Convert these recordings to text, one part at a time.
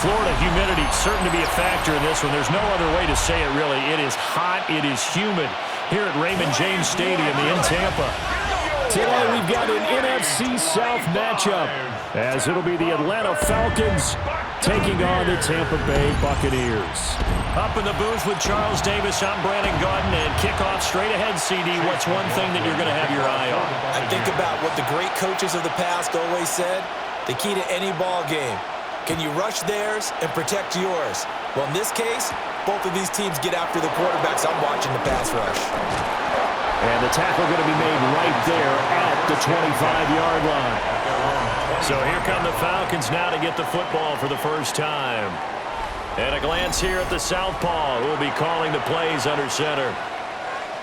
Florida humidity certain to be a factor in this one. There's no other way to say it, really. It is hot. It is humid here at Raymond James Stadium in Tampa. Today we've got an NFC South matchup, as it'll be the Atlanta Falcons taking on the Tampa Bay Buccaneers. Up in the booth with Charles Davis, I'm Brandon Garden, and kickoff straight ahead, CD. What's one thing that you're going to have your eye on? I think about what the great coaches of the past always said, the key to any ball game. Can you rush theirs and protect yours? Well, in this case, both of these teams get after the quarterbacks. I'm watching the pass rush. And the tackle going to be made right there at the 25-yard line. So here come the Falcons now to get the football for the first time. And a glance here at the southpaw, who will be calling the plays under center.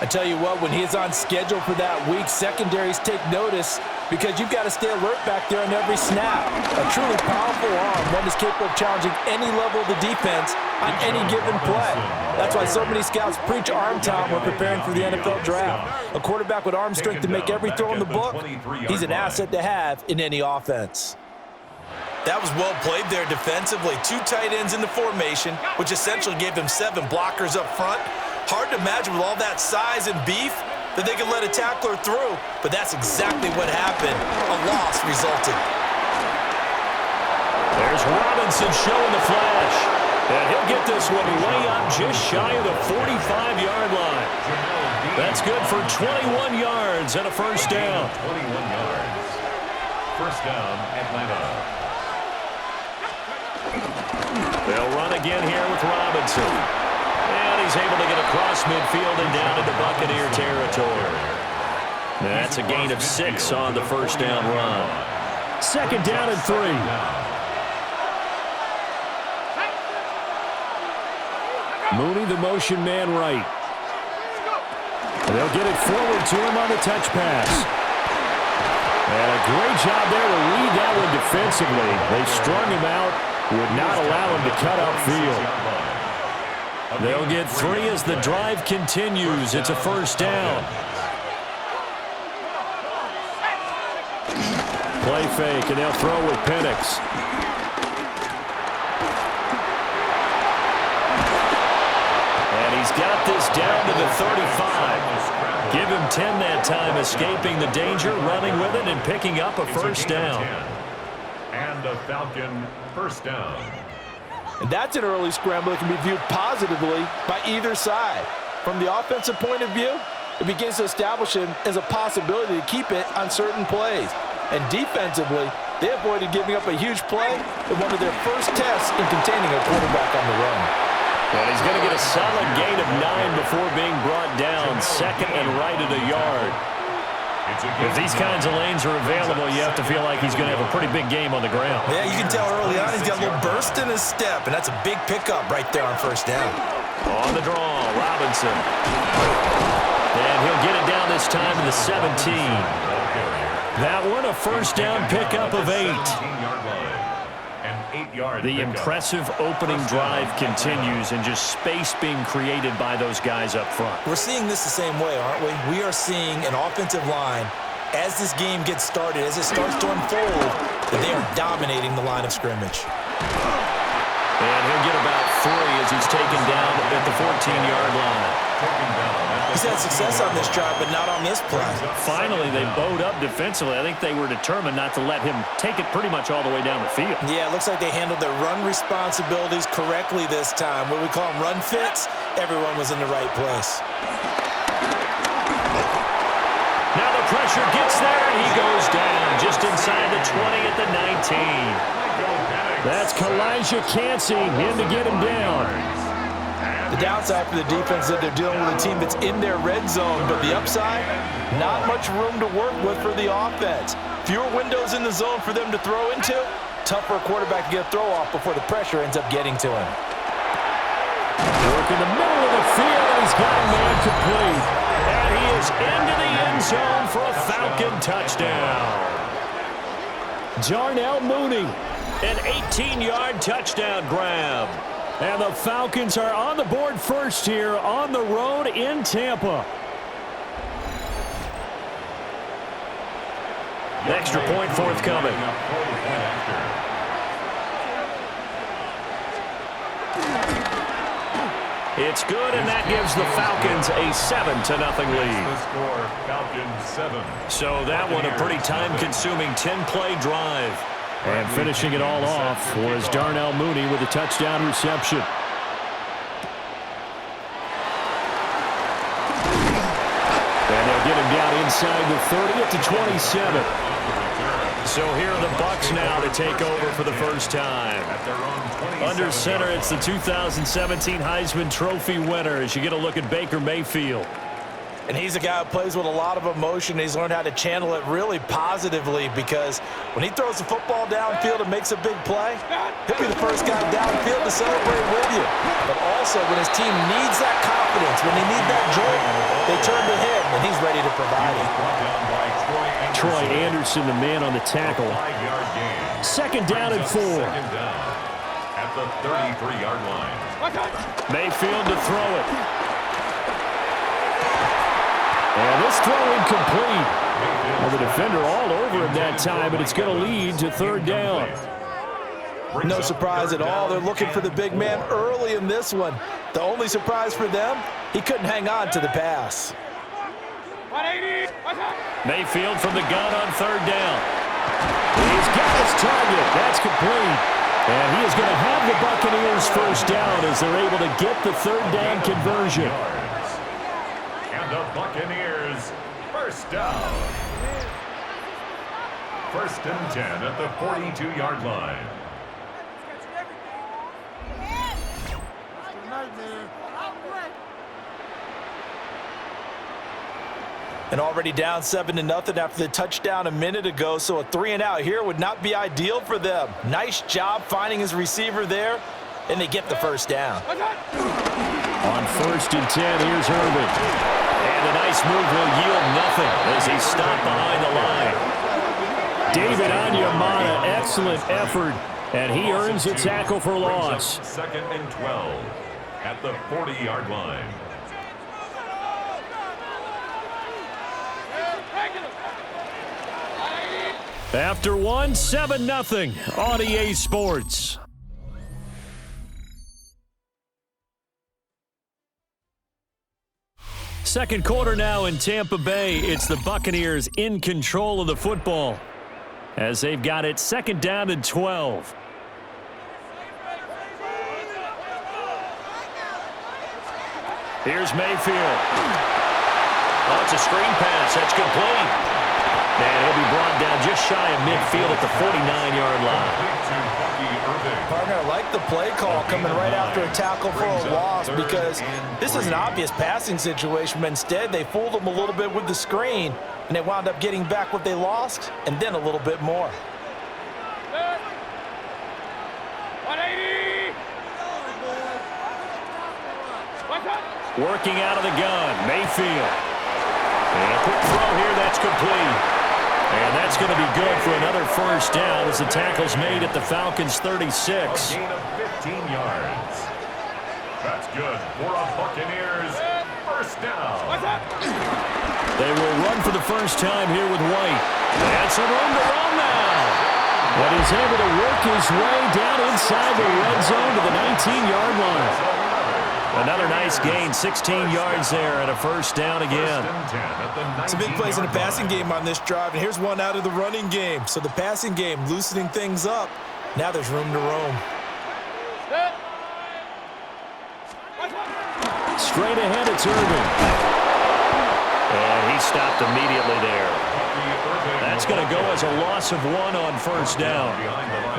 I tell you what, when he's on schedule for that week, secondaries take notice because you've got to stay alert back there on every snap. A truly powerful arm, one is capable of challenging any level of the defense on any given play. That's why so many scouts preach arm talent when preparing for the NFL draft. A quarterback with arm strength to make every throw in the book, he's an asset to have in any offense. That was well played there defensively. Two tight ends in the formation, which essentially gave them 7 blockers up front. Hard to imagine with all that size and beef that they could let a tackler through, but that's exactly what happened. A loss resulted. There's Robinson showing the flash. And he'll get this one way up just shy of the 45-yard line. That's good for 21 yards and a first down. 21 yards. First down, Atlanta. They'll run again here with Robinson. And he's able to get across midfield and down into Buccaneer territory. That's a gain of 6 on the first down run. Second down and 3. Mooney, the motion man right. They'll get it forward to him on the touch pass. And a great job there to read that one defensively. They strung him out, would not allow him to cut upfield. They'll get 3 as the drive continues. It's a first down. Play fake, and they'll throw with Penix. And he's got this down to the 35. Give him 10 that time, escaping the danger, running with it, and picking up a first down. And a Falcon first down. And that's an early scramble that can be viewed positively by either side. From the offensive point of view, it begins to establish him as a possibility to keep it on certain plays. And defensively, they avoided giving up a huge play in one of their first tests in containing a quarterback on the run. And he's going to get a solid gain of 9 before being brought down, second and right at a yard. If these kinds of lanes are available, you have to feel like he's going to have a pretty big game on the ground. Yeah, you can tell early on he's got a little burst in his step, and that's a big pickup right there on first down. On the draw, Robinson. And he'll get it down this time to the 17. That one, a first down pickup of 8. The impressive opening drive continues, and just space being created by those guys up front. We're seeing this the same way, aren't we? We are seeing an offensive line, as this game gets started, as it starts to unfold, that they are dominating the line of scrimmage. And he'll get about 3 as he's taken down at the 14-yard line. He's had success on this drive, but not on this play. Finally, they bowed up defensively. I think they were determined not to let him take it pretty much all the way down the field. Yeah, it looks like they handled their run responsibilities correctly this time. What we call them run fits, everyone was in the right place. Now the pressure gets there, and he goes down just inside the 20 at the 19. That's Kalijah Cansey in to get him down. The downside for the defense is that they're dealing with a team that's in their red zone, but the upside, not much room to work with for the offense. Fewer windows in the zone for them to throw into. Tough for a quarterback to get a throw off before the pressure ends up getting to him. Work in the middle of the field, and he's got a man complete. And he is into the end zone for a Falcon touchdown. Darnell Mooney, an 18-yard touchdown grab. And the Falcons are on the board first here on the road in Tampa. Extra point forthcoming. It's good, and that gives the Falcons a 7-0 lead. The score, Falcons 7. So that one a pretty time-consuming 10-play drive. And finishing it all off was Darnell Mooney with a touchdown reception. And they'll get him down inside the 30 at the 27. So here are the Bucs now to take over for the first time. Under center, it's the 2017 Heisman Trophy winner as you get a look at Baker Mayfield. And he's a guy who plays with a lot of emotion. He's learned how to channel it really positively because when he throws the football downfield and makes a big play, he'll be the first guy downfield to celebrate with you. But also when his team needs that confidence, when they need that jolt, they turn to him, and he's ready to provide it. Troy Anderson, the man on the tackle. Second down and 4. Second down at the 33-yard line. Mayfield to throw it. And this throw incomplete. Well, the defender all over him that time, but it's going to lead to third down. No surprise at all. They're looking for the big man early in this one. The only surprise for them, he couldn't hang on to the pass. Mayfield from the gun on third down. He's got his target. That's complete. And he is going to have the Buccaneers first down as they're able to get the third down conversion. And the Buccaneers first down. First and 10 at the 42-yard line. And already down 7-0 after the touchdown a minute ago, so a 3-and-out here would not be ideal for them. Nice job finding his receiver there, and they get the first down. On first and 10, here's Irvin. And a nice move will yield nothing as he's stopped behind the line. David Onyemata, excellent effort, and he earns a tackle for loss. Second and 12 at the 40-yard line. After one, 7-0 on EA Sports. Second quarter now in Tampa Bay. It's the Buccaneers in control of the football as they've got it second down and 12. Here's Mayfield. Oh, it's a screen pass. That's complete. And he'll be brought down just shy of midfield at the 49-yard line. Partner, I like the play call coming right after a tackle for a loss because this is an obvious passing situation, but instead they fooled him a little bit with the screen, and they wound up getting back what they lost and then a little bit more. 180. Working out of the gun, Mayfield. And a quick throw here, that's complete. And that's going to be good for another first down as the tackle's made at the Falcons' 36. A gain of 15 yards. That's good for a Buccaneers first down. They will run for the first time here with White. That's some room to run now. But he's able to work his way down inside the red zone to the 19-yard line. Another nice gain, 16 yards there, and a first down again. Some big plays in the passing game on this drive, and here's one out of the running game. So the passing game loosening things up. Now there's room to roam. Straight ahead, it's Irvin. And he stopped immediately there. That's going to go as a loss of 1 on first down.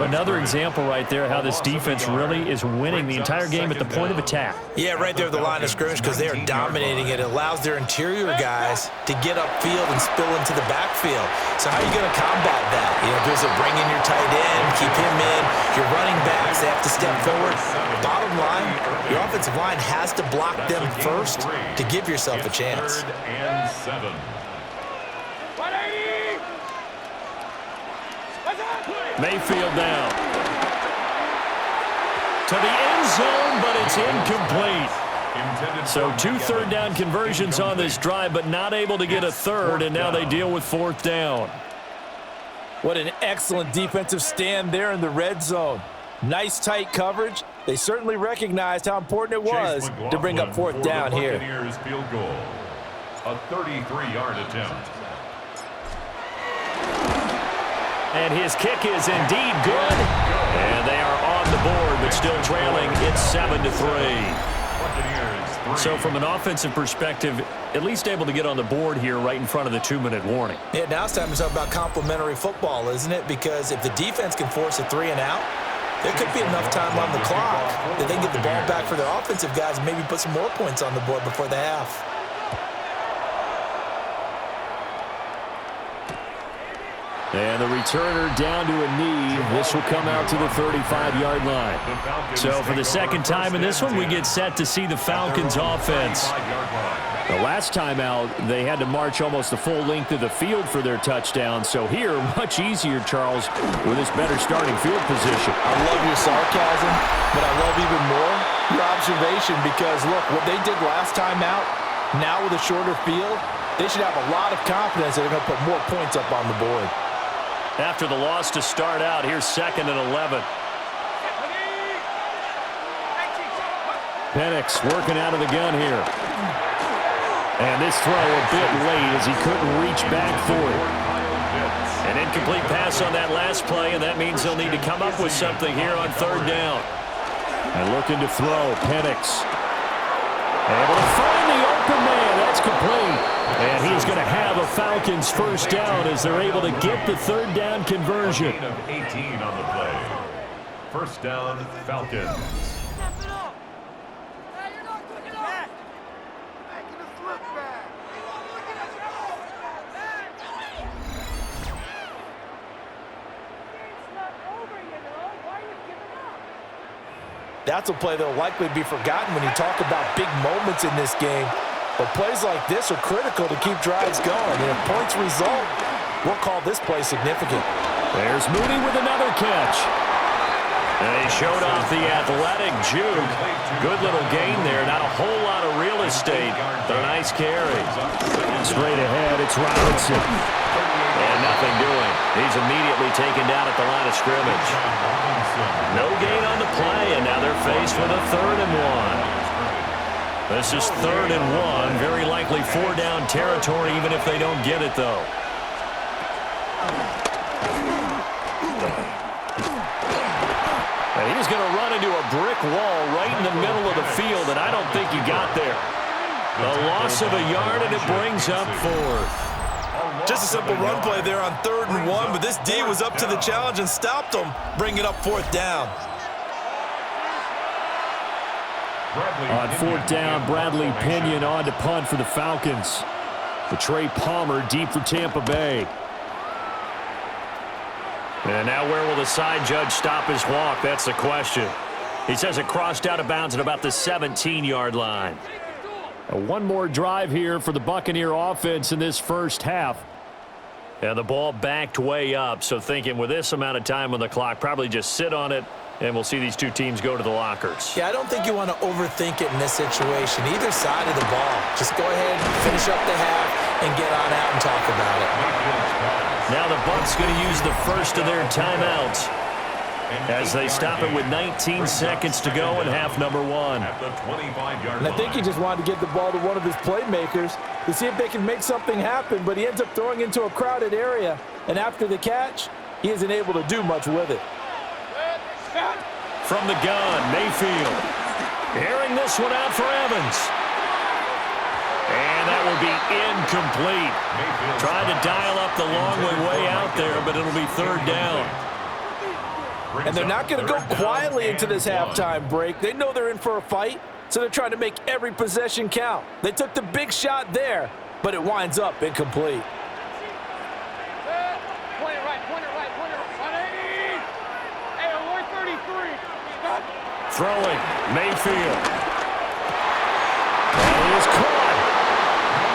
Another example right there how this defense really is winning the entire game at the point of attack. Yeah, right there at the line of scrimmage because they are dominating it. It allows their interior guys to get upfield and spill into the backfield. So how are you going to combat that? You know, there's a bring in your tight end, keep him in. Your running backs, they have to step forward. Bottom line, your offensive line has to block them first to give yourself a chance. Third and 7. Mayfield down. To the end zone, but it's incomplete. So 2 third down conversions on this drive, but not able to get a third, and now they deal with fourth down. What an excellent defensive stand there in the red zone. Nice tight coverage, They certainly recognized how important it was to bring up fourth down here. Buccaneers field goal. A 33-yard attempt. And his kick is indeed good. And they are on the board, but still trailing. It's 7-3. So from an offensive perspective, at least able to get on the board here right in front of the 2-minute warning. Yeah, now it's time to talk about complementary football, isn't it? Because if the defense can force a 3 and out, there could be enough time on the clock that they can get the ball back for their offensive guys and maybe put some more points on the board before the half. And the returner down to a knee. This will come out to the 35-yard line. So for the second time in this one, we get set to see the Falcons offense. The last time out, they had to march almost the full length of the field for their touchdown. So here, much easier, Charles, with this better starting field position. I love your sarcasm, but I love even more your observation because, look, what they did last time out, now with a shorter field, they should have a lot of confidence that they're going to put more points up on the board. After the loss to start out, here's 2nd and 11. Penix working out of the gun here. And this throw a bit late as he couldn't reach back for it. An incomplete pass on that last play, and that means they'll need to come up with something here on 3rd down. And looking to throw, Penix. Able to find the open man. That's complete. And he's going to have a Falcons first down as they're able to get the 3rd down conversion. A gain of 18 on the play. First down, Falcons. That's a play that will likely be forgotten when you talk about big moments in this game. But plays like this are critical to keep drives going. And if points result, we'll call this play significant. There's Mooney with another catch. And he showed off the athletic juke. Good little gain there. Not a whole lot of real estate, but a nice carry. Straight ahead, it's Robinson. And nothing doing. He's immediately taken down at the line of scrimmage. No gain on the play, and now they're faced with a 3rd and 1. This is 3rd and 1. Very likely 4-down territory, even if they don't get it, though. And he's going to run into a brick wall right in the middle of the field, and I don't think he got there. A loss of a yard, and it brings up 4th. Just a simple run play there on 3rd and 1, but this D was up to the challenge and stopped him, bringing up 4th down. On 4th down, Bradley Pinion on to punt for the Falcons. The Trey Palmer deep for Tampa Bay. And now where will the side judge stop his walk? That's the question. He says it crossed out of bounds at about the 17-yard line. One more drive here for the Buccaneer offense in this first half. And the ball backed way up, so thinking with this amount of time on the clock, probably just sit on it, and we'll see these two teams go to the lockers. Yeah, I don't think you want to overthink it in this situation. Either side of the ball. Just go ahead, finish up the half, and get on out and talk about it. Now the Bucs going to use the first of their timeouts as they stop it with 19 seconds to go in half number 1. And I think he just wanted to get the ball to one of his playmakers to see if they can make something happen, but he ends up throwing into a crowded area, and after the catch, he isn't able to do much with it. From the gun, Mayfield. Airing this one out for Evans. And that will be incomplete. Tried to dial up the long way out there, but it'll be 3rd down. And they're not going to go quietly into this halftime break. They know they're in for a fight, so they're trying to make every possession count. They took the big shot there, but it winds up incomplete. Throwing, Mayfield. And he is caught.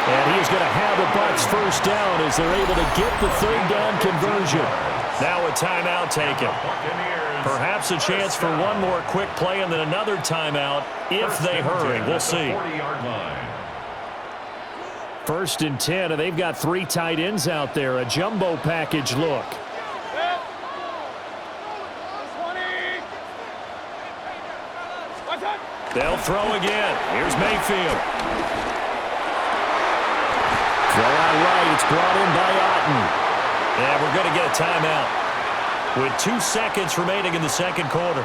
And he is going to have the Bucs first down as they're able to get the 3rd down conversion. Now a timeout taken. Perhaps a chance for one more quick play and then another timeout if they hurry. We'll see. 1st and 10, and they've got 3 tight ends out there. A jumbo package look. They'll throw again. Here's Mayfield. Throw out right. It's brought in by Otten. And we're going to get a timeout with 2 seconds remaining in the second quarter.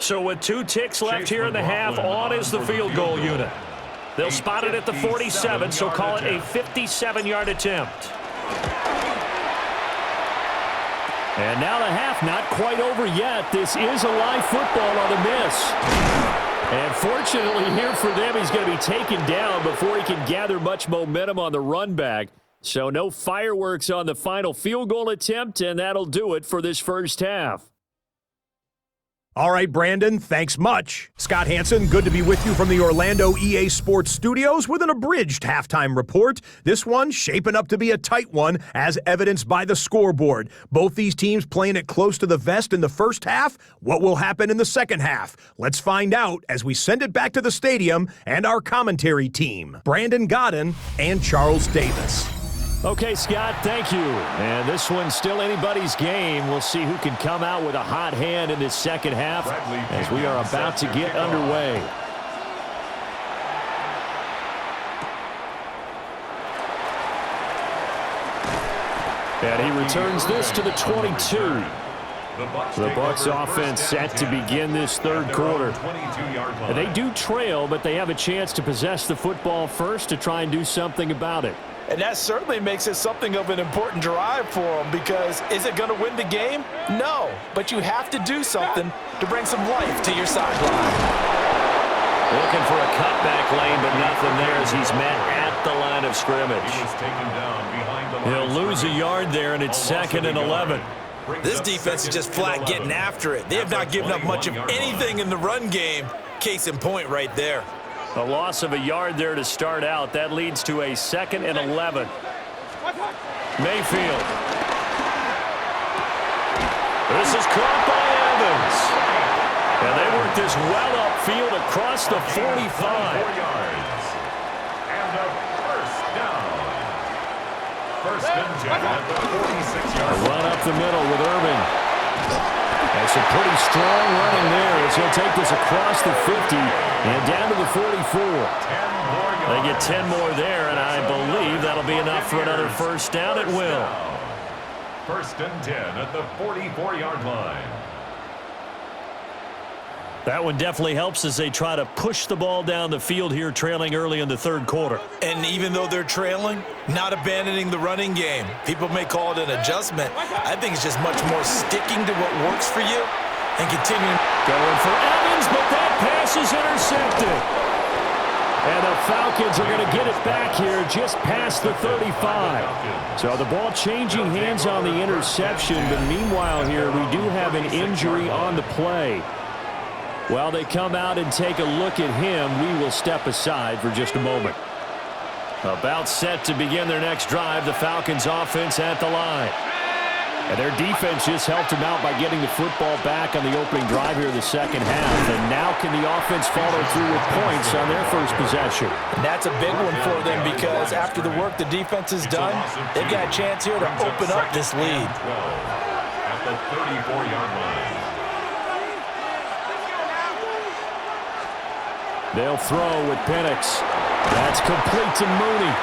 So with 2 ticks left here in the half, on is the field goal unit. They'll spot it at the 47, so call it a 57-yard attempt. And now the half not quite over yet. This is a live football on the miss. And fortunately here for them, he's going to be taken down before he can gather much momentum on the run back. So no fireworks on the final field goal attempt, and that'll do it for this first half. All right, Brandon, thanks much. Scott Hansen, good to be with you from the Orlando EA Sports Studios with an abridged halftime report. This one shaping up to be a tight one, as evidenced by the scoreboard. Both these teams playing it close to the vest in the first half. What will happen in the second half? Let's find out as we send it back to the stadium and our commentary team, Brandon Godden and Charles Davis. Okay, Scott, thank you. And this one's still anybody's game. We'll see who can come out with a hot hand in this second half as we are about to get underway. And he returns this to the 22. The Bucs offense set to begin this third quarter. And they do trail, but they have a chance to possess the football first to try and do something about it. And that certainly makes it something of an important drive for them, because is it going to win the game? No, but you have to do something to bring some life to your sideline. Looking for a cutback lane, but nothing there as he's met at the line of scrimmage. He'll lose a yard there, and it's 2nd and 11. This defense is just flat getting after it. They have not given up much of anything in the run game. Case in point right there. A loss of a yard there to start out. That leads to a 2nd and 11. Mayfield. This is caught by Evans. And they work this well upfield across the 45. And a first down. First and 10 at the 46-yard line. Run up the middle with Irvin. That's a pretty strong running there as he'll take this across the 50 and down to the 44. They get 10 more there, and I believe that'll be enough for another first down. It will. First and 10 at the 44-yard line. That one definitely helps as they try to push the ball down the field here, trailing early in the third quarter. And even though they're trailing, not abandoning the running game. People may call it an adjustment. I think it's just much more sticking to what works for you and continuing. Going for Evans, but that pass is intercepted. And the Falcons are going to get it back here just past the 35. So the ball changing hands on the interception, but meanwhile here we do have an injury on the play. While they come out and take a look at him, we will step aside for just a moment. About set to begin their next drive, the Falcons offense at the line. And their defense just helped them out by getting the football back on the opening drive here in the second half. And now can the offense follow through with points on their first possession? And that's a big one for them, because after the work the defense has done, they've got a chance here to open up this lead. At the 34-yard line. They'll throw with Penix. That's complete to Mooney.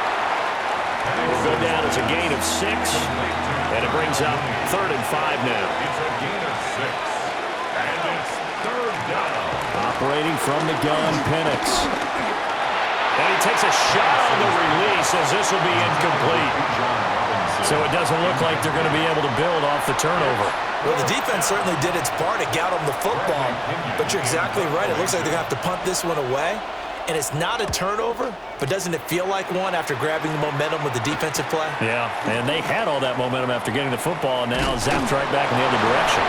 Will go down as a gain of 6. And it brings up 3rd and 5 now. It's a gain of 6. And it's 3rd down. Operating from the gun, Penix. And he takes a shot on the release as this will be incomplete. So it doesn't look like they're going to be able to build off the turnover. Well, the defense certainly did its part. It got them the football. But you're exactly right. It looks like they're going to have to punt this one away. And it's not a turnover, but doesn't it feel like one after grabbing the momentum with the defensive play? Yeah, and they had all that momentum after getting the football, and now zapped right back in the other direction.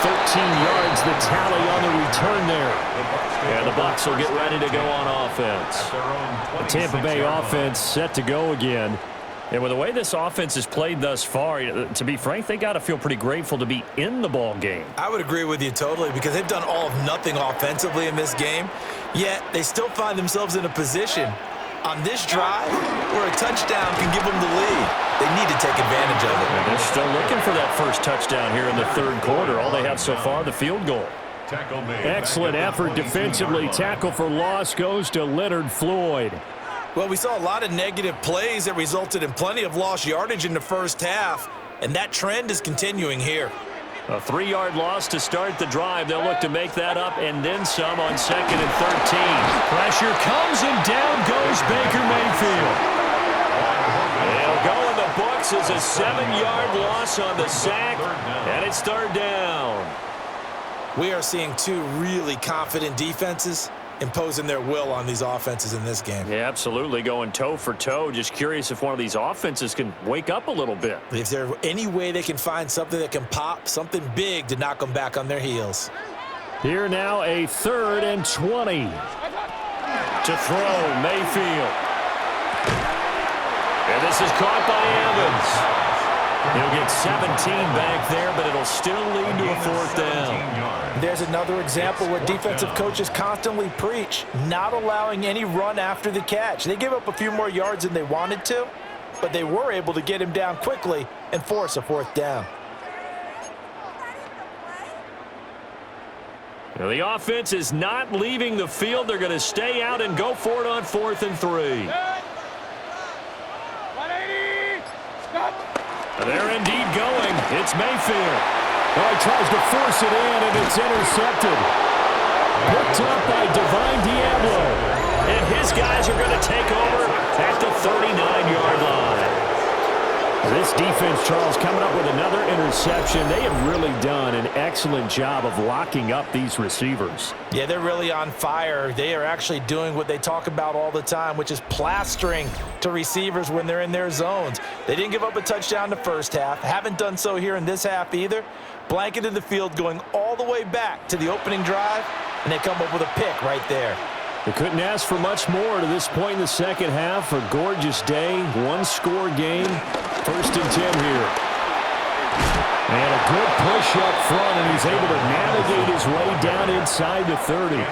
yards, the tally on the return there. And the Bucs will get ready to go on offense. The Tampa Bay offense set to go again. And with the way this offense has played thus far, to be frank, they got to feel pretty grateful to be in the ball game. I would agree with you totally because they've done all of nothing offensively in this game, yet they still find themselves in a position on this drive where a touchdown can give them the lead. They need to take advantage of it. And they're still looking for that first touchdown here in the third quarter. All they have so far, the field goal. Excellent effort defensively. Tackle for loss goes to Leonard Floyd. Well, we saw a lot of negative plays that resulted in plenty of lost yardage in the first half, and that trend is continuing here. A 3-yard loss to start the drive. They'll look to make that up and then some on 2nd and 13. Pressure comes and down goes Baker Mayfield. They'll go in the books as a 7-yard loss on the sack, and it's third down. We are seeing two really confident defenses imposing their will on these offenses in this game. Yeah, absolutely, going toe for toe. Just curious if one of these offenses can wake up a little bit. If there's any way they can find something that can pop, something big to knock them back on their heels. Here now a 3rd and 20. To throw, Mayfield. And this is caught by Evans. He'll get 17 back there, but it'll still lead to a 4th down. There's another example where defensive coaches constantly preach, not allowing any run after the catch. They gave up a few more yards than they wanted to, but they were able to get him down quickly and force a 4th down. Now, the offense is not leaving the field. They're going to stay out and go for it on 4th and 3. They're indeed going. It's Mayfield. Oh, he tries to force it in, and it's intercepted. Picked up by Divine Diablo. And his guys are going to take over at the 39-yard line. This defense, Charles, coming up with another interception. They have really done an excellent job of locking up these receivers. Yeah, they're really on fire. They are actually doing what they talk about all the time, which is plastering to receivers when they're in their zones. They didn't give up a touchdown the first half. Haven't done so here in this half either. Blanketed the field going all the way back to the opening drive, and they come up with a pick right there. They couldn't ask for much more to this point in the second half. A gorgeous day, one-score game. 1st and 10 here. And a good push up front, and he's able to navigate his way down inside the 30.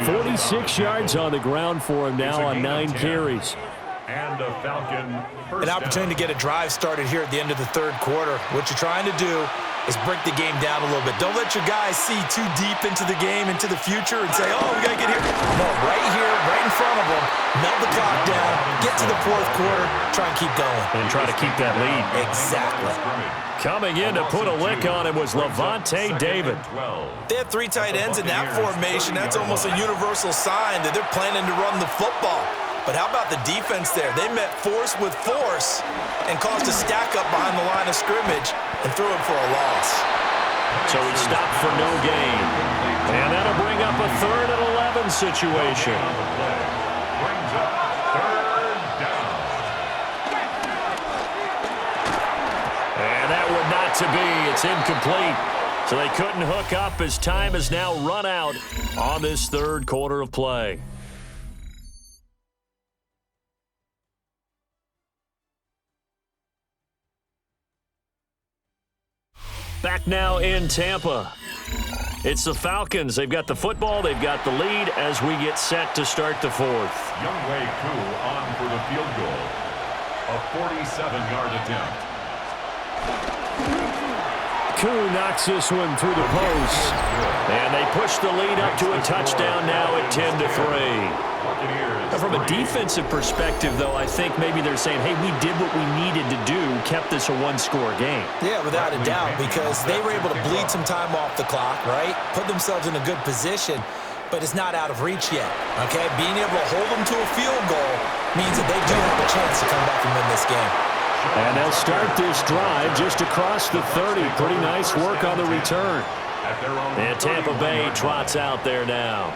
46 yards on the ground for him now on 9 carries. And a Falcon first An opportunity to get a drive started here at the end of the third quarter. What you're trying to do is break the game down a little bit. Don't let your guys see too deep into the game, into the future, and say, oh, we got to get here. No, right here, right in front of them, melt the clock down, get to the 4th quarter, try and keep going. And try to keep that lead. Exactly. Coming in to put a lick on him was Levante David. They have 3 tight ends in that formation. That's almost a universal sign that they're planning to run the football. But how about the defense there? They met force with force and caused a stack up behind the line of scrimmage and threw him for a loss. So he stopped for no gain. And that'll bring up a 3rd and 11 situation. Brings up 3rd down. And that would not to be. It's incomplete. So they couldn't hook up as time has now run out on this third quarter of play. Back now in Tampa. It's the Falcons. They've got the football. They've got the lead as we get set to start the 4th. Younghoe Koo on for the field goal. A 47-yard attempt. Koo knocks this one through the post. And they push the lead up to a touchdown now at 10-3. From a defensive perspective, though, I think maybe they're saying, hey, we did what we needed to do, kept this a one-score game. Yeah, without a doubt, because they were able to bleed some time off the clock, right? Put themselves in a good position, but it's not out of reach yet, okay? Being able to hold them to a field goal means that they do have a chance to come back and win this game. And they'll start this drive just across the 30. Pretty nice work on the return. And Tampa Bay trots out there now.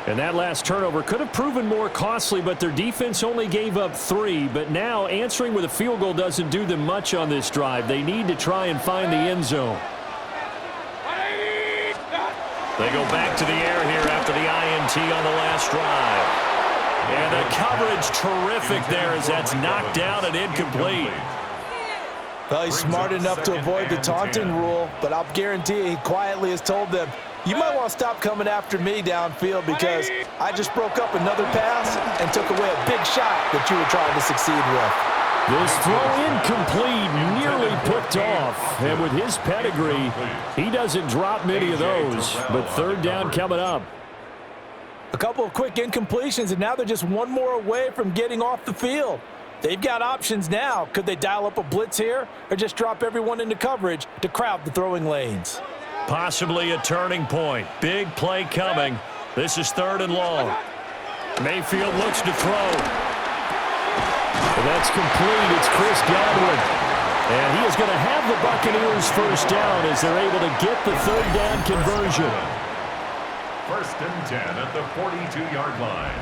And that last turnover could have proven more costly, but their defense only gave up 3. But now answering with a field goal doesn't do them much on this drive. They need to try and find the end zone. They go back to the air here after the INT on the last drive. And the coverage terrific there as that's knocked down and incomplete. Well, he's smart enough to avoid the taunting rule, but I'll guarantee he quietly has told them, you might want to stop coming after me downfield because I just broke up another pass and took away a big shot that you were trying to succeed with. This throw incomplete, nearly picked off. And with his pedigree, he doesn't drop many of those. But third down coming up. A couple of quick incompletions, and now they're just one more away from getting off the field. They've got options now. Could they dial up a blitz here or just drop everyone into coverage to crowd the throwing lanes? Possibly a turning point. Big play coming. This is 3rd and long. Mayfield looks to throw. That's complete. It's Chris Godwin. And he is going to have the Buccaneers first down as they're able to get the 3rd down conversion. 1st and 10 at the 42-yard line.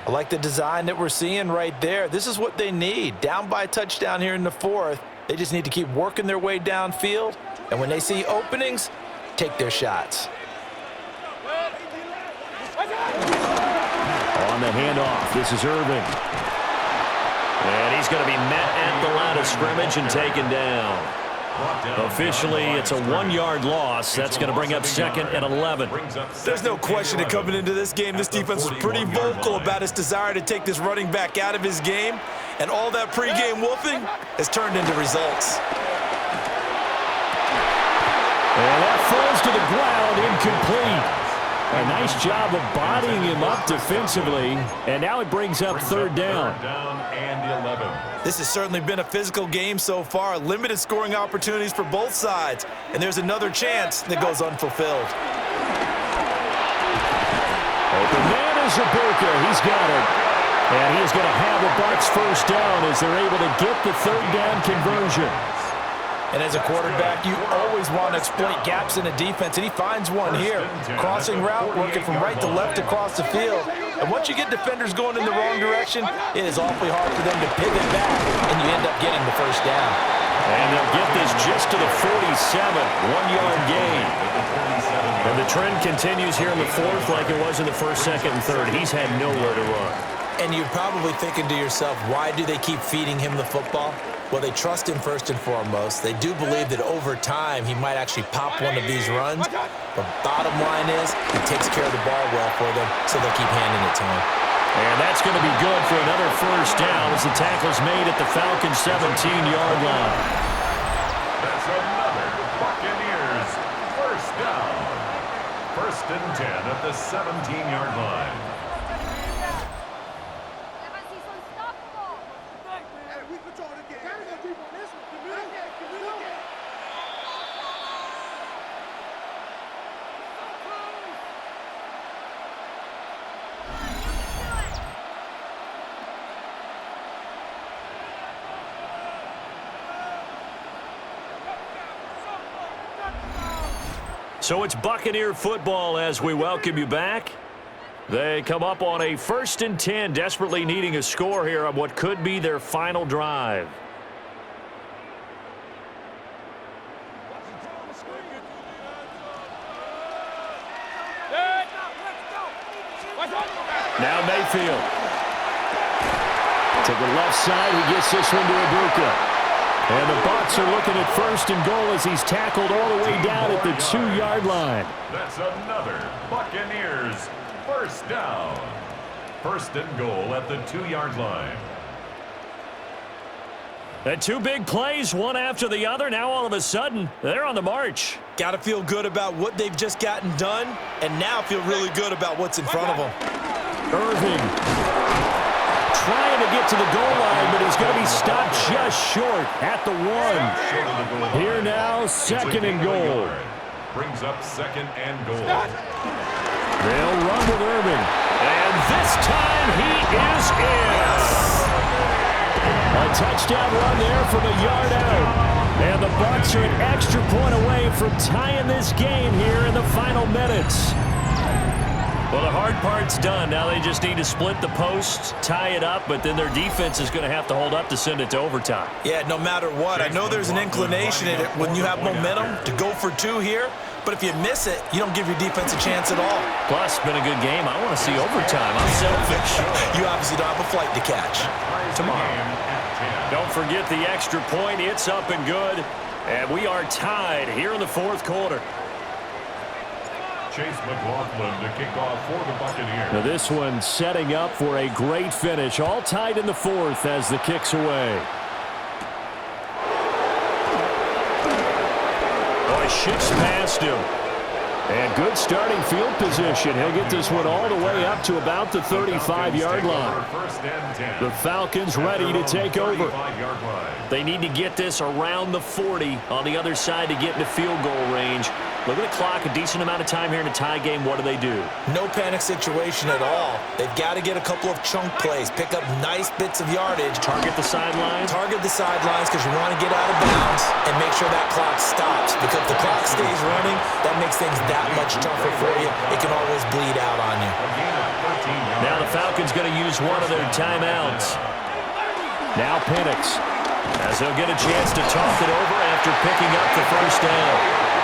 I like the design that we're seeing right there. This is what they need. Down by a touchdown here in the 4th. They just need to keep working their way downfield. And when they see openings, take their shots. On the handoff, this is Irving. And he's going to be met at the line of scrimmage and taken down. Officially, it's a 1-yard loss. That's going to bring up 2nd and 11. There's no question that coming into this game, this defense was pretty vocal about its desire to take this running back out of his game. And all that pregame wolfing has turned into results. And that falls to the ground, incomplete. A nice job of bodying him up defensively. And now it brings up 3rd down. 3rd down and 11. This has certainly been a physical game so far. Limited scoring opportunities for both sides. And there's another chance that goes unfulfilled. Open man is Ibuka. He's got it. And he is going to have the Bucs first down as they're able to get the 3rd down conversion. And as a quarterback, you always want to exploit gaps in a defense, and he finds one here. Crossing route, working from right to left across the field. And once you get defenders going in the wrong direction, it is awfully hard for them to pivot back, and you end up getting the first down. And they'll get this just to the 47, 1-yard gain. And the trend continues here in the 4th like it was in the 1st, 2nd, and 3rd. He's had nowhere to run. And you're probably thinking to yourself, why do they keep feeding him the football? Well, they trust him first and foremost. They do believe that over time he might actually pop one of these runs. But bottom line is he takes care of the ball well for them, so they'll keep handing it to him. And that's going to be good for another first down as the tackle's made at the Falcons' 17-yard line. That's another Buccaneers first down. 1st and 10 at the 17-yard line. So it's Buccaneer football as we welcome you back. They come up on a 1st and 10, desperately needing a score here on what could be their final drive. Now Mayfield. To the left side, he gets this one to Ibuka. And the Bucs are looking at 1st and goal as he's tackled all the way down at the 2-yard line. That's another Buccaneers first down. 1st and goal at the 2-yard line. And 2 big plays, one after the other. Now all of a sudden, they're on the march. Got to feel good about what they've just gotten done, and now feel really good about what's in front of them. Irving trying to get to the goal line, but he's going to be stopped just short at the 1. Here now, 2nd and goal. Brings up 2nd and goal. They'll run with Irving. And this time he is in. A touchdown run there from a yard out. And the Bucs are an extra point away from tying this game here in the final minutes. Well, the hard part's done. Now they just need to split the posts, tie it up, but then their defense is going to have to hold up to send it to overtime. Yeah, no matter what. I know there's an inclination in it when you have momentum to go for two here, but if you miss it, you don't give your defense a chance at all. Plus, it's been a good game. I want to see overtime. I'm selfish. You obviously don't have a flight to catch. Tomorrow. Don't forget the extra point. It's up and good. And we are tied here in the fourth quarter. Chase McLaughlin to kick off for the Buccaneers. Now this one setting up for a great finish. All tied in the fourth as the kick's away. Boy, shifts past him. And good starting field position. He'll get this one all the way up to about the 35-yard line. The Falcons ready to take over. They need to get this around the 40 on the other side to get into field goal range. Look at the clock, a decent amount of time here in a tie game. What do? No panic situation at all. They've got to get a couple of chunk plays, pick up nice bits of yardage. Target the sidelines? Target the sidelines because you want to get out of bounds and make sure that clock stops. Because if the clock stays running, that makes things that much tougher for you. It can always bleed out on you. Now the Falcons going to use one of their timeouts. Now Penix, as he'll get a chance to talk it over after picking up the first down.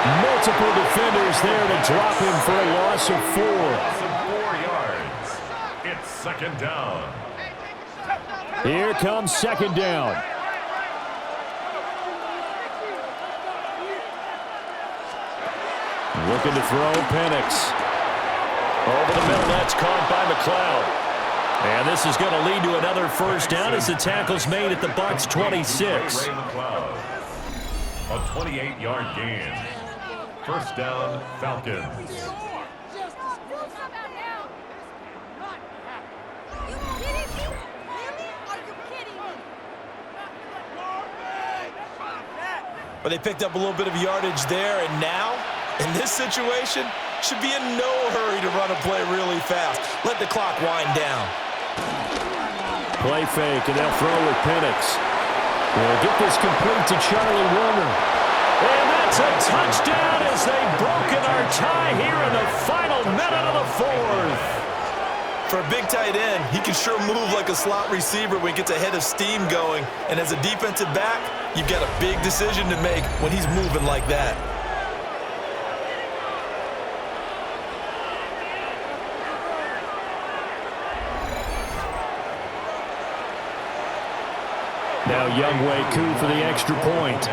Multiple defenders there to drop him for a loss of 4. 4 yards. It's second down. Here comes second down. Looking to throw Penix. Over the middle, that's caught by McLeod. And this is going to lead to another first down as the tackle's made at the Bucs 26. A 28-yard gain. First down, Falcons. But they picked up a little bit of yardage there, and now, in this situation, should be in no hurry to run a play really fast. Let the clock wind down. Play fake, and they'll throw with Penix. They'll get this complete to Charlie Warner. And that's a touchdown as they've broken our tie here in the final minute of the fourth. For a big tight end, he can sure move like a slot receiver when he gets a head of steam going. And as a defensive back, you've got a big decision to make when he's moving like that. Now Younghoe Koo for the extra point.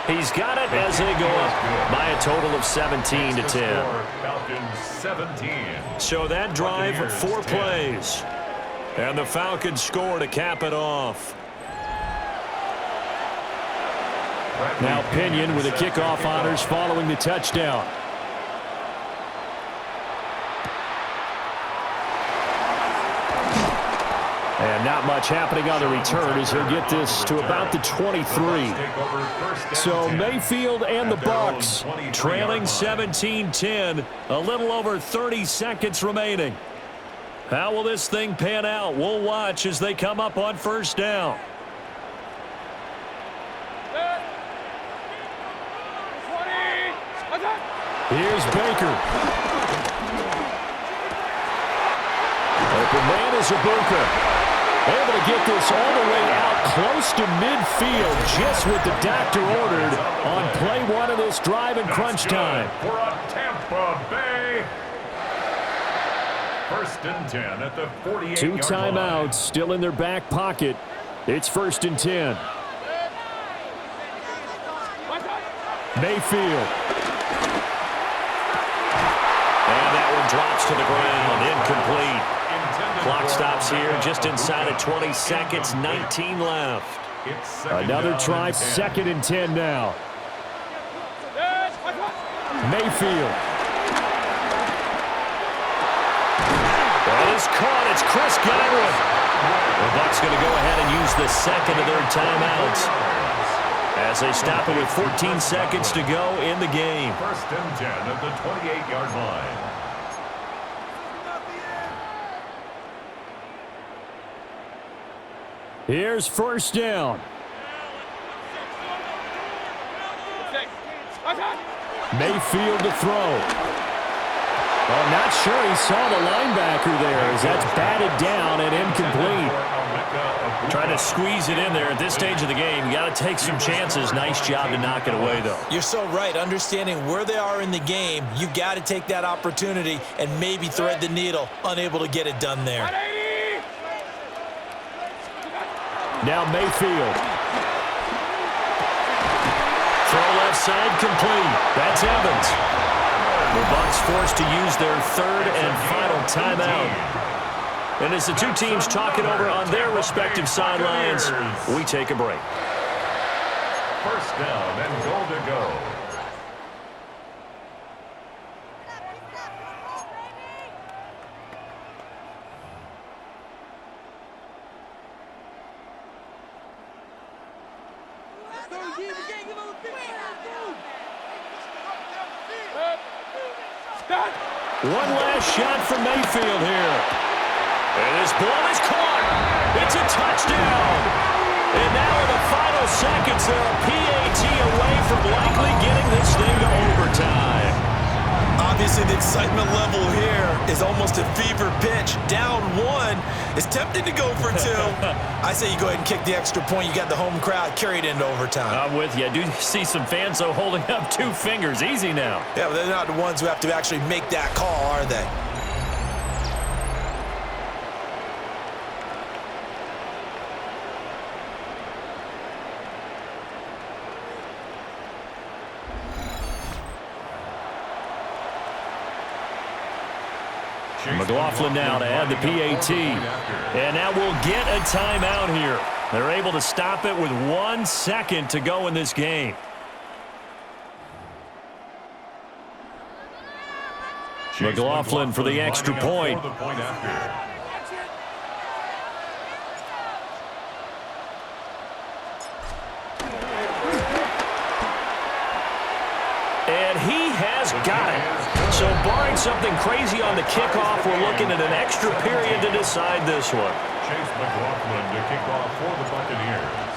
He's got it as they go up by a total of 17-10. Falcons 17. So that drive, 4 plays. And the Falcons score to cap it off. Now Pinion with the kickoff honors following the touchdown. And not much happening on the return as he'll get this to about the 23. So Mayfield and the Bucs trailing 17-10, a little over 30 seconds remaining. How will this thing pan out? We'll watch as they come up on first down. Here's Baker. Open man is Ibuka. Able to get this all the way out close to midfield, just what the doctor ordered on play 1 of this drive in crunch time. For a Tampa Bay. First and 10 at the 48-yard line. 2 timeouts still in their back pocket. It's first and 10. Mayfield. And that one drops to the ground, incomplete. Clock stops here just inside of 20 seconds, 19 left. Another try, second and 10 now. Mayfield. That is caught. It's Chris Godwin. The Bucs going to go ahead and use the second of their timeouts as they stop it with 14 seconds to go in the game. First and 10 at the 28-yard line. Here's first down. Mayfield to throw. Well, not sure he saw the linebacker there as that's batted down and incomplete. Trying to squeeze it in there at this stage of the game. You got to take some chances. Nice job to knock it away, though. You're so right. Understanding where they are in the game, you got to take that opportunity and maybe thread the needle. Unable to get it done there. Now Mayfield. Throw left side complete. That's Evans. The Bucs forced to use their third and final timeout. And as the two teams talk it over on their respective sidelines, we take a break. First down and goal to go. One last shot from Mayfield here. And this ball is caught. It's a touchdown. And now in the final seconds, they're a PAT away from likely getting this thing to overtime. Obviously, the excitement level here is almost a fever pitch. Down one. It's tempting to go for two. I say you go ahead and kick the extra point. You got the home crowd carried into overtime. I'm with you. I do see some fans, though, holding up 2 fingers. Easy now. Yeah, but they're not the ones who have to actually make that call, are they? McLaughlin now to add the PAT. And now we'll get a timeout here. They're able to stop it with 1 second to go in this game. McLaughlin for the extra point. And he has got it. So barring something crazy on the kickoff, we're looking at an extra period to decide this one. Chase McLaughlin to kick off for the Buccaneers.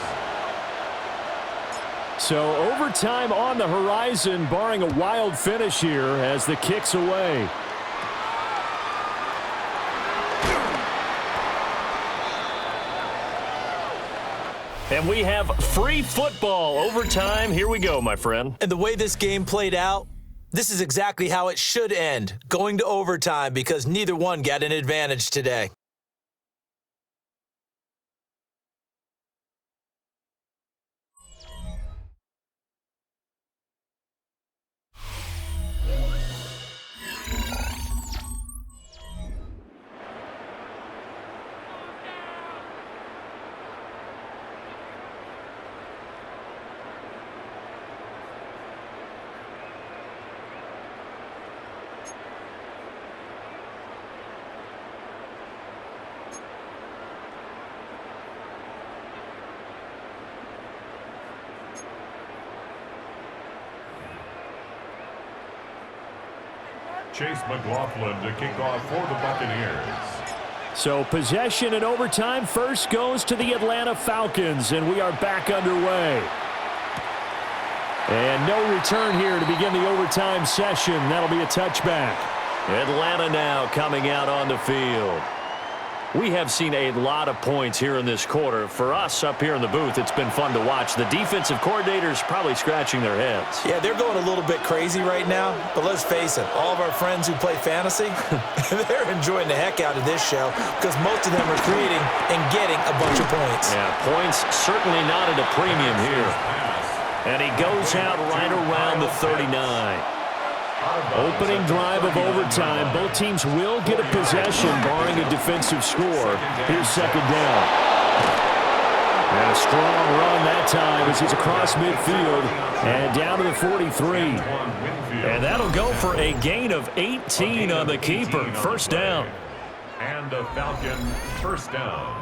So overtime on the horizon, barring a wild finish here as the kick's away. And we have free football overtime. Here we go, my friend. And the way this game played out, this is exactly how it should end, going to overtime because neither one got an advantage today. Chase McLaughlin to kick off for the Buccaneers. So possession in overtime first goes to the Atlanta Falcons, and we are back underway. And no return here to begin the overtime session. That'll be a touchback. Atlanta now coming out on the field. We have seen a lot of points here in this quarter. For us up here in the booth, it's been fun to watch. The defensive coordinators probably scratching their heads. Yeah, they're going a little bit crazy right now, but let's face it, all of our friends who play fantasy, they're enjoying the heck out of this show because most of them are creating and getting a bunch of points. Yeah, points certainly not at a premium here. And he goes out right around the 39. Opening drive of overtime. Both teams will get a possession, barring a defensive score. Here's second down. And a strong run that time as he's across midfield and down to the 43. And that'll go for a gain of 18 on the keeper. First down. And the Falcon first down.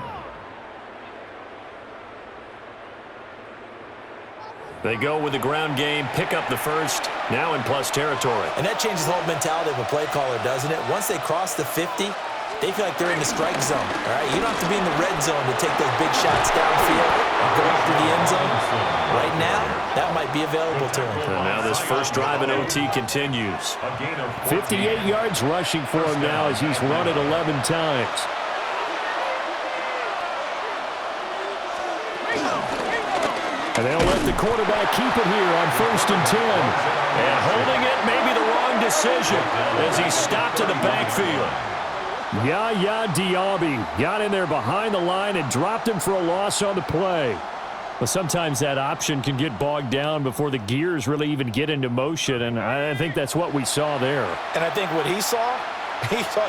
They go with the ground game, pick up the first, now in plus territory. And that changes the whole mentality of a play caller, doesn't it? Once they cross the 50, they feel like they're in the strike zone, all right? You don't have to be in the red zone to take those big shots downfield and go after the end zone. Right now, that might be available to him. And now this first drive in OT continues. 58 yards rushing for him now as he's run it 11 times. And they'll let the quarterback keep it here on 1st and 10. And holding it may be the wrong decision as he stopped in the backfield. Yaya Diaby got in there behind the line and dropped him for a loss on the play. Well, sometimes that option can get bogged down before the gears really even get into motion, and I think that's what we saw there. And I think what he saw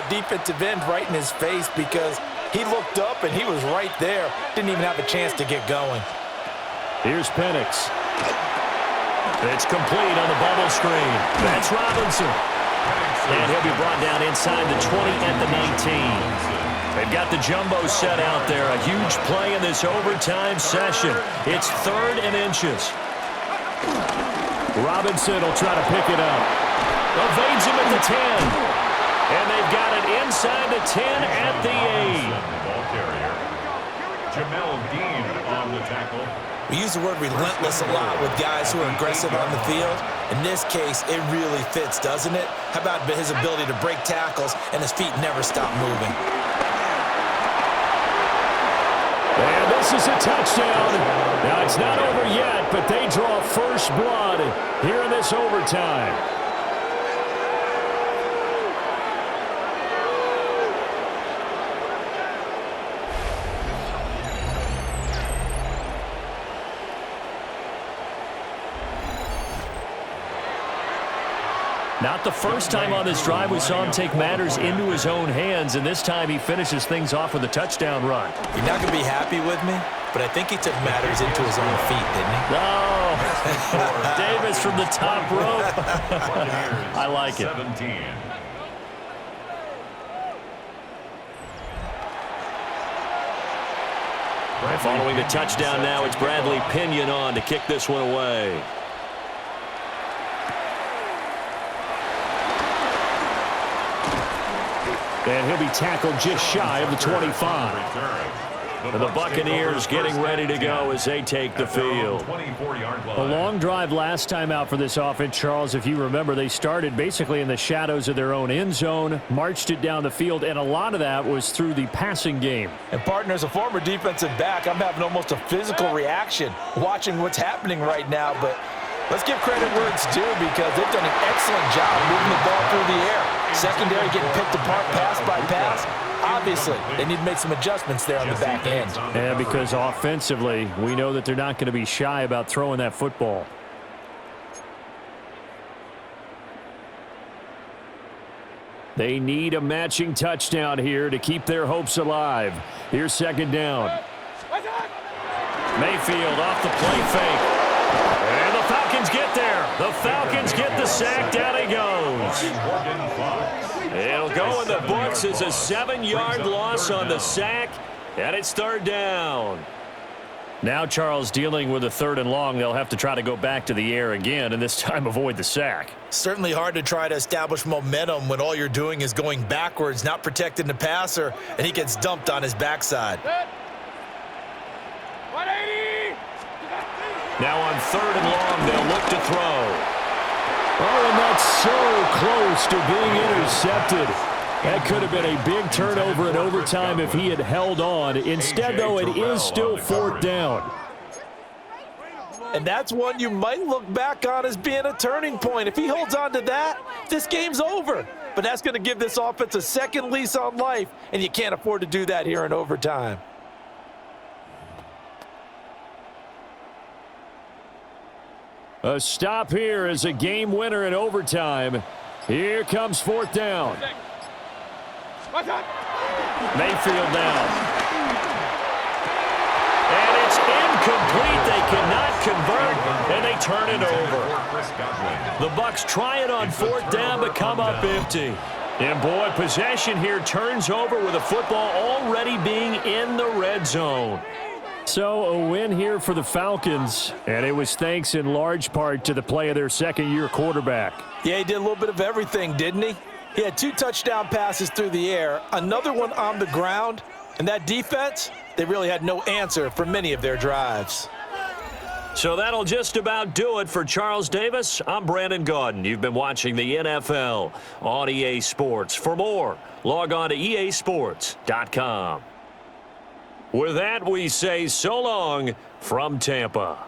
defensive end right in his face because he looked up and he was right there. Didn't even have a chance to get going. Here's Penix. It's complete on the bubble screen. That's Robinson. And he'll be brought down inside the 20 at the 19. They've got the jumbo set out there. A huge play in this overtime session. It's 3rd and inches. Robinson will try to pick it up. Evades him at the 10. And they've got it inside the 10 at the 8. Ball carrier. Jamel Dean on the tackle. We use the word relentless a lot with guys who are aggressive on the field. In this case, it really fits, doesn't it? How about his ability to break tackles and his feet never stop moving? And this is a touchdown. Now, it's not over yet, but they draw first blood here in this overtime. Not the first time on this drive we saw him take matters into his own hands, and this time he finishes things off with a touchdown run. You're not going to be happy with me, but I think he took matters into his own feet, didn't he? Oh, Davis from the top rope. I like it. 17. And following the touchdown now, it's Bradley Pinion on to kick this one away. And he'll be tackled just shy of the 25. And the Buccaneers getting ready to go as they take the field. A long drive last time out for this offense, Charles. If you remember, they started basically in the shadows of their own end zone, marched it down the field, and a lot of that was through the passing game. And, partner, as a former defensive back, I'm having almost a physical reaction watching what's happening right now. But let's give credit where it's due because they've done an excellent job moving the ball through the air. Secondary getting picked apart pass by pass. Obviously, they need to make some adjustments there on the back end. Yeah, because offensively, we know that they're not going to be shy about throwing that football. They need a matching touchdown here to keep their hopes alive. Here's 2nd down. Mayfield off the play fake. And the Falcons get there. The Falcons get the sack. Down he goes. It'll go in the books as a 7-yard loss on the sack, and it's 3rd down. Now, Charles, dealing with a 3rd and long, they'll have to try to go back to the air again, and this time avoid the sack. Certainly hard to try to establish momentum when all you're doing is going backwards, not protecting the passer, and he gets dumped on his backside. 180. Now on 3rd and long, they'll look to throw. Oh, and that's so close to being intercepted. That could have been a big turnover in overtime if he had held on. Instead, though, it is still 4th down. And that's one you might look back on as being a turning point. If he holds on to that, this game's over. But that's going to give this offense a second lease on life, and you can't afford to do that here in overtime. A stop here is a game winner in overtime. Here comes 4th down. Mayfield down. And it's incomplete. They cannot convert, and they turn it over. The Bucs try it on 4th down, but come up empty. And, boy, possession here turns over with a football already being in the red zone. So a win here for the Falcons, and it was thanks in large part to the play of their 2nd-year quarterback. Yeah, he did a little bit of everything, didn't he? He had 2 touchdown passes through the air, another one on the ground, and that defense, they really had no answer for many of their drives. So that'll just about do it for Charles Davis. I'm Brandon Gaudin. You've been watching the NFL on EA Sports. For more, log on to easports.com. With that, we say so long from Tampa.